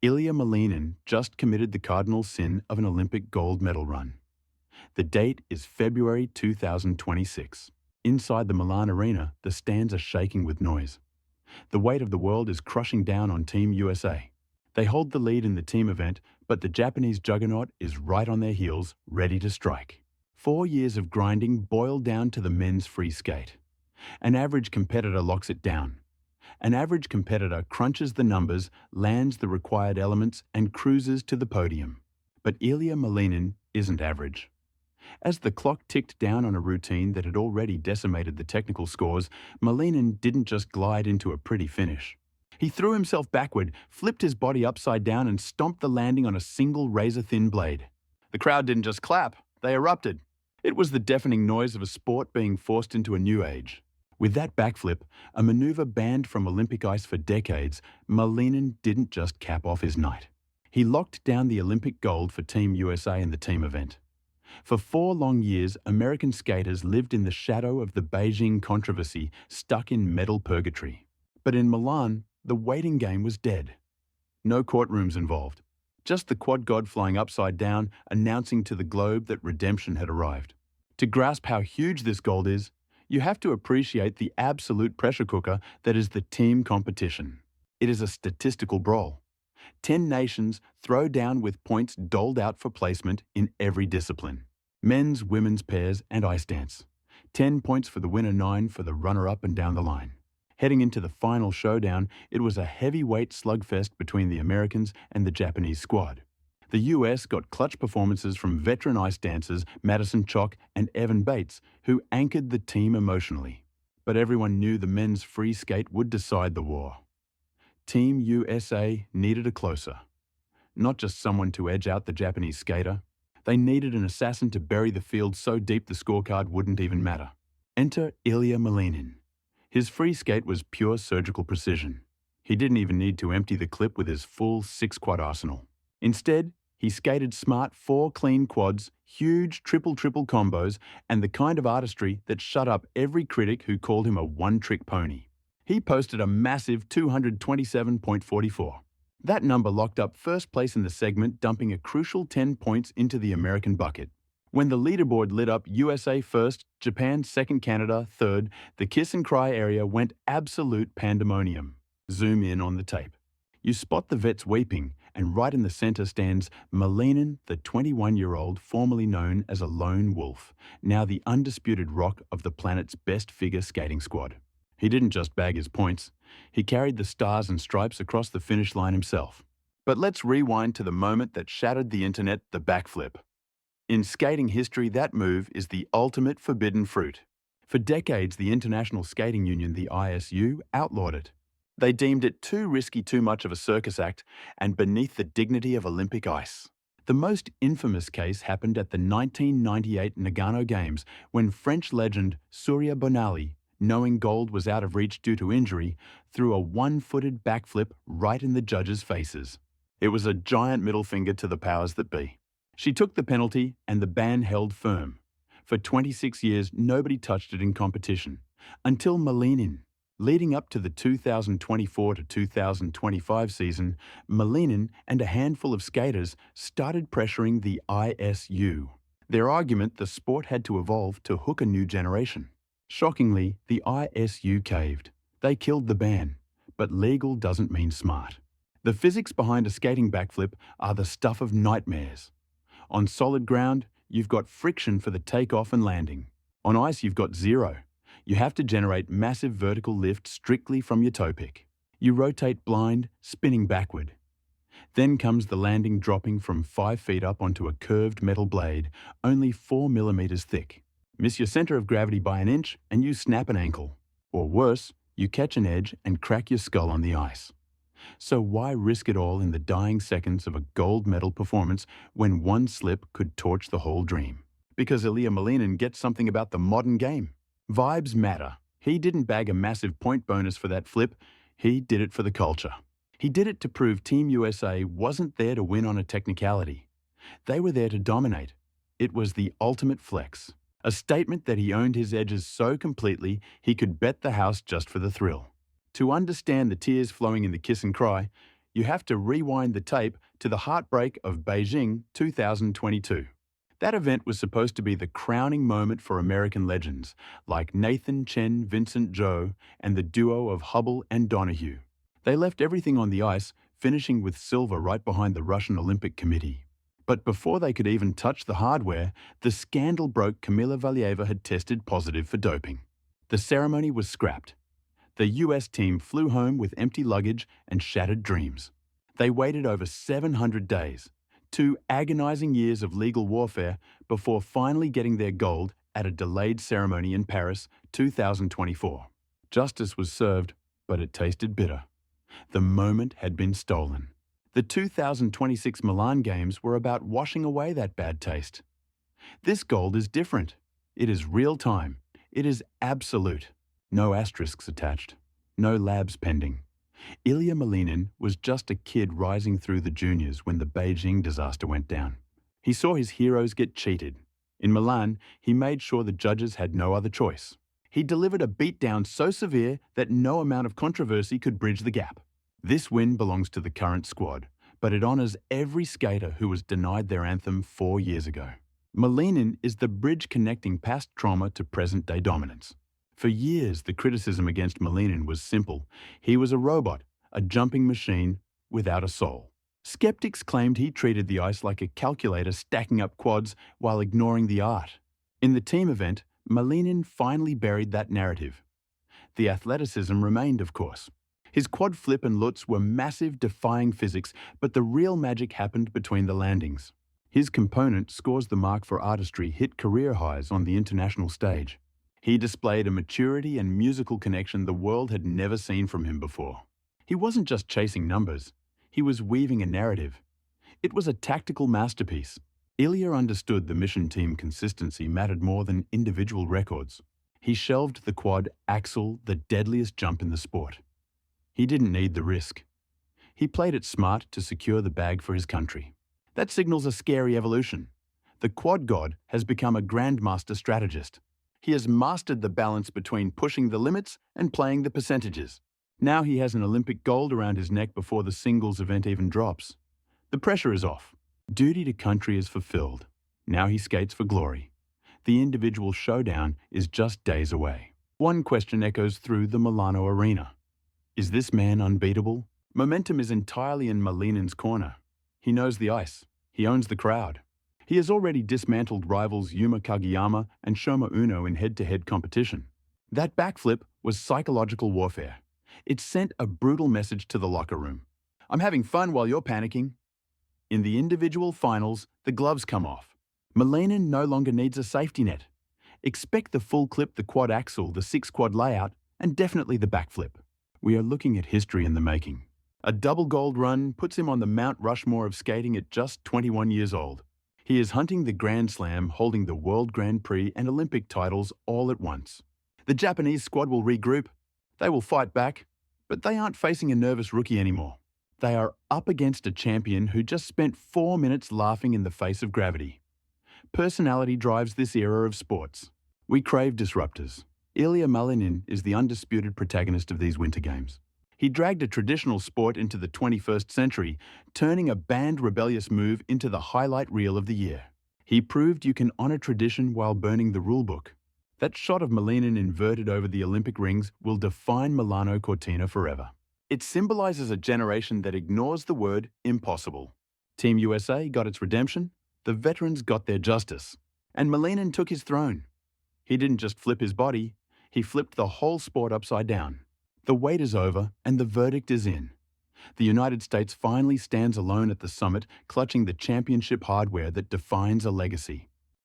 Ilia Malinin just committed the cardinal sin of an Olympic gold medal run. The date is February 2026. Inside the Milan arena, the stands are shaking with noise. The weight of the world is crushing down on Team USA. They hold the lead in the team event, but the Japanese juggernaut is right on their heels, ready to strike. 4 years of grinding boil down to the men's free skate. An average competitor locks it down. An average competitor crunches the numbers, lands the required elements, and cruises to the podium. But Ilia Malinin isn't average. As the clock ticked down on a routine that had already decimated the technical scores, Malinin didn't just glide into a pretty finish. He threw himself backward, flipped his body upside down, and stomped the landing on a single razor-thin blade. The crowd didn't just clap, they erupted. It was the deafening noise of a sport being forced into a new age. With that backflip, a maneuver banned from Olympic ice for decades, Malinin didn't just cap off his night. He locked down the Olympic gold for Team USA in the team event. For 4 long years, American skaters lived in the shadow of the Beijing controversy, stuck in medal purgatory. But in Milan, the waiting game was dead. No courtrooms involved. Just the quad god flying upside down, announcing to the globe that redemption had arrived. To grasp how huge this gold is, you have to appreciate the absolute pressure cooker that is the team competition. It is a statistical brawl. 10 nations throw down with points doled out for placement in every discipline. Men's, women's pairs, and ice dance. 10 points for the winner, 9 for the runner-up and down the line. Heading into the final showdown, it was a heavyweight slugfest between the Americans and the Japanese squad. The US got clutch performances from veteran ice dancers Madison Chock and Evan Bates, who anchored the team emotionally. But everyone knew the men's free skate would decide the war. Team USA needed a closer. Not just someone to edge out the Japanese skater. They needed an assassin to bury the field so deep the scorecard wouldn't even matter. Enter Ilia Malinin. His free skate was pure surgical precision. He didn't even need to empty the clip with his full 6-quad arsenal. Instead, he skated smart 4 clean quads, huge triple-triple combos, and the kind of artistry that shut up every critic who called him a one-trick pony. He posted a massive 227.44. That number locked up first place in the segment, dumping a crucial 10 points into the American bucket. When the leaderboard lit up, USA first, Japan second, Canada third, the kiss and cry area went absolute pandemonium. Zoom in on the tape. You spot the vets weeping, and right in the center stands Malinin, the 21-year-old formerly known as a lone wolf, now the undisputed rock of the planet's best figure skating squad. He didn't just bag his points, he carried the stars and stripes across the finish line himself. But let's rewind to the moment that shattered the internet, the backflip. In skating history, that move is the ultimate forbidden fruit. For decades, the International Skating Union, the ISU, outlawed it. They deemed it too risky, too much of a circus act, and beneath the dignity of Olympic ice. The most infamous case happened at the 1998 Nagano Games, when French legend Surya Bonali, knowing gold was out of reach due to injury, threw a one-footed backflip right in the judges' faces. It was a giant middle finger to the powers that be. She took the penalty, and the ban held firm. For 26 years, nobody touched it in competition, until Malinin. Leading up to the 2024 to 2025 season, Malinin and a handful of skaters started pressuring the ISU. Their argument, the sport had to evolve to hook a new generation. Shockingly, the ISU caved. They killed the ban. But legal doesn't mean smart. The physics behind a skating backflip are the stuff of nightmares. On solid ground, you've got friction for the takeoff and landing. On ice, you've got zero. You have to generate massive vertical lift strictly from your toe pick. You rotate blind, spinning backward. Then comes the landing, dropping from 5 feet up onto a curved metal blade, only 4 millimeters thick. Miss your center of gravity by an inch and you snap an ankle. Or worse, you catch an edge and crack your skull on the ice. So why risk it all in the dying seconds of a gold medal performance when one slip could torch the whole dream? Because Ilia Malinin gets something about the modern game. Vibes matter. He didn't bag a massive point bonus for that flip, he did it for the culture. He did it to prove Team USA wasn't there to win on a technicality. They were there to dominate. It was the ultimate flex. A statement that he owned his edges so completely he could bet the house just for the thrill. To understand the tears flowing in the kiss and cry, you have to rewind the tape to the heartbreak of Beijing 2022. That event was supposed to be the crowning moment for American legends like Nathan Chen, Vincent Zhou, and the duo of Hubble and Donahue. They left everything on the ice, finishing with silver right behind the Russian Olympic Committee. But before they could even touch the hardware, the scandal broke. Valieva had tested positive for doping. The ceremony was scrapped. The US team flew home with empty luggage and shattered dreams. They waited over 700 days, 2 agonizing years of legal warfare, before finally getting their gold at a delayed ceremony in Paris 2024. Justice was served, but it tasted bitter. The moment had been stolen. The 2026 Milan Games were about washing away that bad taste. This gold is different. It is real-time. It is absolute. No asterisks attached. No labs pending. Ilia Malinin was just a kid rising through the juniors when the Beijing disaster went down. He saw his heroes get cheated. In Milan, he made sure the judges had no other choice. He delivered a beatdown so severe that no amount of controversy could bridge the gap. This win belongs to the current squad, but it honors every skater who was denied their anthem 4 years ago. Malinin is the bridge connecting past trauma to present-day dominance. For years, the criticism against Malinin was simple. He was a robot, a jumping machine without a soul. Skeptics claimed he treated the ice like a calculator stacking up quads while ignoring the art. In the team event, Malinin finally buried that narrative. The athleticism remained, of course. His quad flip and lutz were massive, defying physics, but the real magic happened between the landings. His component, scores the mark for artistry, hit career highs on the international stage. He displayed a maturity and musical connection the world had never seen from him before. He wasn't just chasing numbers. He was weaving a narrative. It was a tactical masterpiece. Ilia understood the mission team consistency mattered more than individual records. He shelved the quad axel, the deadliest jump in the sport. He didn't need the risk. He played it smart to secure the bag for his country. That signals a scary evolution. The quad god has become a grandmaster strategist. He has mastered the balance between pushing the limits and playing the percentages. Now he has an Olympic gold around his neck before the singles event even drops. The pressure is off. Duty to country is fulfilled. Now he skates for glory. The individual showdown is just days away. One question echoes through the Milano arena. Is this man unbeatable? Momentum is entirely in Malinin's corner. He knows the ice. He owns the crowd. He has already dismantled rivals Yuma Kageyama and Shoma Uno in head-to-head competition. That backflip was psychological warfare. It sent a brutal message to the locker room. I'm having fun while you're panicking. In the individual finals, the gloves come off. Malinin no longer needs a safety net. Expect the full clip, the quad axel, the 6-quad layout, and definitely the backflip. We are looking at history in the making. A double gold run puts him on the Mount Rushmore of skating at just 21 years old. He is hunting the Grand Slam, holding the World Grand Prix and Olympic titles all at once. The Japanese squad will regroup. They will fight back, but they aren't facing a nervous rookie anymore. They are up against a champion who just spent 4 minutes laughing in the face of gravity. Personality drives this era of sports. We crave disruptors. Ilia Malinin is the undisputed protagonist of these Winter Games. He dragged a traditional sport into the 21st century, turning a banned rebellious move into the highlight reel of the year. He proved you can honor tradition while burning the rulebook. That shot of Malinin inverted over the Olympic rings will define Milano Cortina forever. It symbolizes a generation that ignores the word impossible. Team USA got its redemption, the veterans got their justice, and Malinin took his throne. He didn't just flip his body, he flipped the whole sport upside down. The wait is over and the verdict is in. The United States finally stands alone at the summit, clutching the championship hardware that defines a legacy.